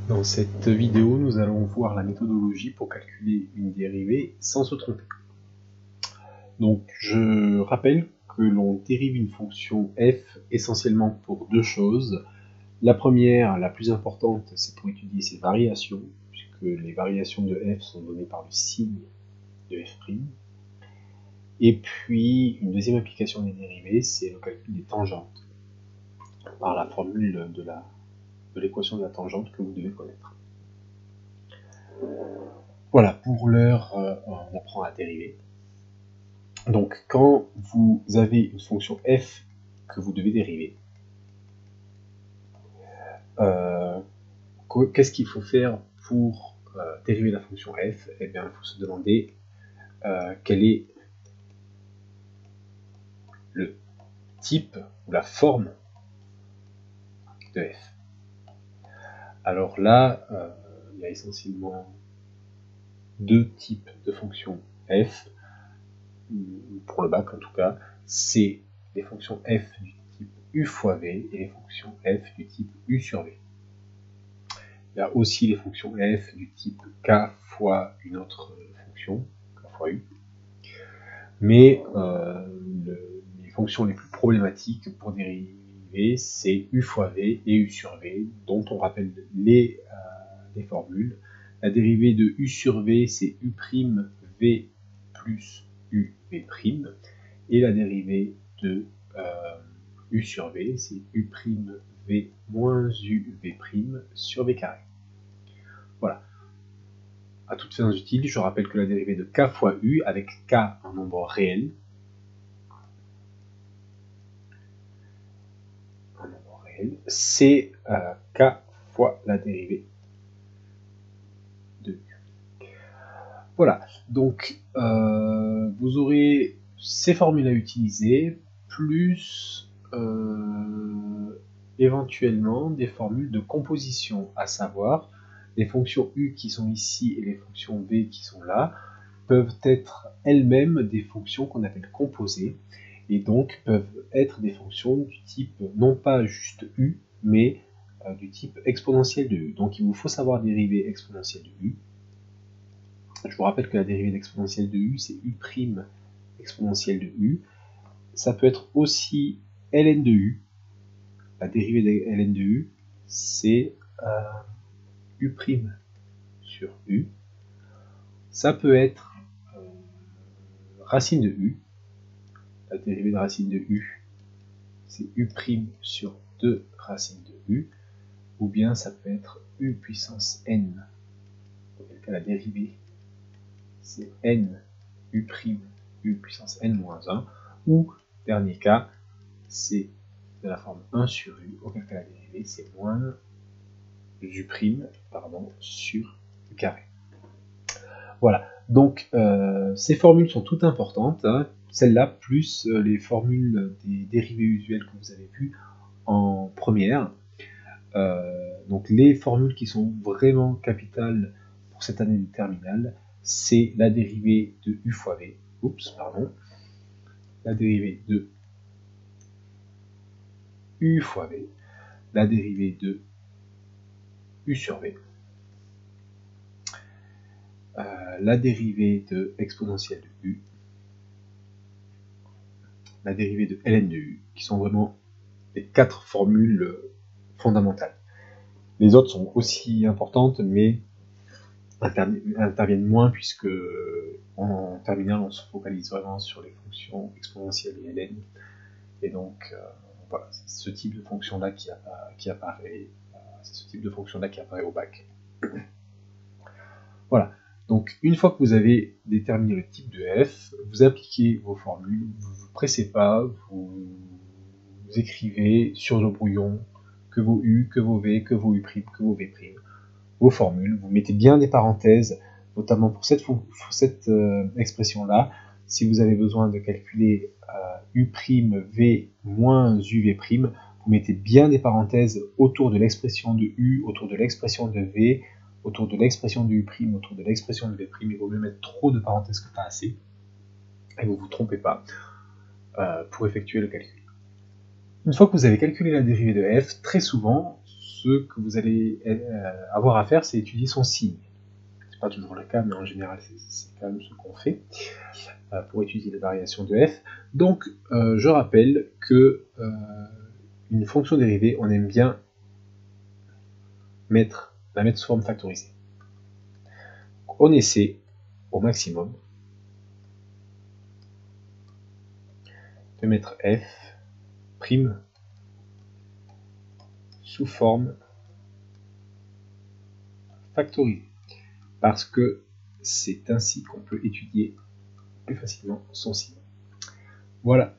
Dans cette vidéo, nous allons voir la méthodologie pour calculer une dérivée sans se tromper. Donc, je rappelle que l'on dérive une fonction f essentiellement pour deux choses. La première, la plus importante, c'est pour étudier ses variations, puisque les variations de f sont données par le signe de f'. Et puis, une deuxième application des dérivées, c'est le calcul des tangentes, par la formule de l'équation de la tangente que vous devez connaître. Voilà, pour l'heure, on apprend à dériver. Donc, quand vous avez une fonction f que vous devez dériver, qu'est-ce qu'il faut faire pour dériver la fonction f? Eh bien, il faut se demander quel est le type ou la forme de f. Alors là, il y a essentiellement deux types de fonctions f, pour le bac en tout cas, c'est les fonctions f du type u fois v et les fonctions f du type u sur v. Il y a aussi les fonctions f du type k fois une autre fonction, k fois u. Mais les fonctions les plus problématiques pour dériver, c'est u fois v et u sur v, dont on rappelle les formules. La dérivée de u sur v, c'est u' v plus uv', et la dérivée de u sur v, c'est u' v moins uv' sur v carré. Voilà. À toutes fins utiles, je rappelle que la dérivée de k fois u, avec k un nombre réel, c'est k fois la dérivée de u. Voilà, donc vous aurez ces formules à utiliser, plus éventuellement des formules de composition, à savoir les fonctions u qui sont ici et les fonctions v qui sont là, peuvent être elles-mêmes des fonctions qu'on appelle composées, et donc peuvent être des fonctions du type, non pas juste u, mais du type exponentielle de u. Donc il vous faut savoir dériver exponentielle de u. Je vous rappelle que la dérivée d'exponentielle de u, c'est u' exponentielle de u. Ça peut être aussi ln de u. La dérivée de ln de u, c'est u' sur u. Ça peut être racine de u. La dérivée de racine de u, c'est u' sur 2 racine de u. Ou bien ça peut être u puissance n. Auquel cas la dérivée, c'est n u' u puissance n moins 1. Ou, dernier cas, c'est de la forme 1 sur u, auquel cas la dérivée, c'est moins u', sur u carré. Voilà, donc ces formules sont toutes importantes, hein. Celles-là, plus les formules des dérivées usuelles que vous avez vues en première. Donc les formules qui sont vraiment capitales pour cette année de terminale, c'est la dérivée de u fois v, la dérivée de u fois v, la dérivée de u sur v, la dérivée de exponentielle de u, la dérivée de ln de u, qui sont vraiment les 4 formules fondamentales. Les autres sont aussi importantes, mais interviennent moins, puisque en terminale, on se focalise vraiment sur les fonctions exponentielles et ln. Et donc, voilà, c'est ce type de fonction-là qui apparaît, au bac. Voilà. Donc, une fois que vous avez déterminé le type de f, vous appliquez vos formules, vous ne vous pressez pas, vous écrivez sur le brouillon que vos u, que vos v, que vos u', que vos v', vos formules, vous mettez bien des parenthèses, notamment pour cette expression-là. Si vous avez besoin de calculer u' v moins uv', vous mettez bien des parenthèses autour de l'expression de u, autour de l'expression de v, autour de l'expression de u', autour de l'expression de v'. Il vaut mieux mettre trop de parenthèses que pas assez, et vous ne vous trompez pas pour effectuer le calcul. Une fois que vous avez calculé la dérivée de f, très souvent, ce que vous allez avoir à faire, c'est étudier son signe. C'est pas toujours le cas, mais en général, c'est quand même ce qu'on fait pour étudier les variations de f. Donc, je rappelle que une fonction dérivée, on aime bien la mettre sous forme factorisée. On essaie au maximum de mettre f prime sous forme factorisée, parce que c'est ainsi qu'on peut étudier plus facilement son signe. Voilà.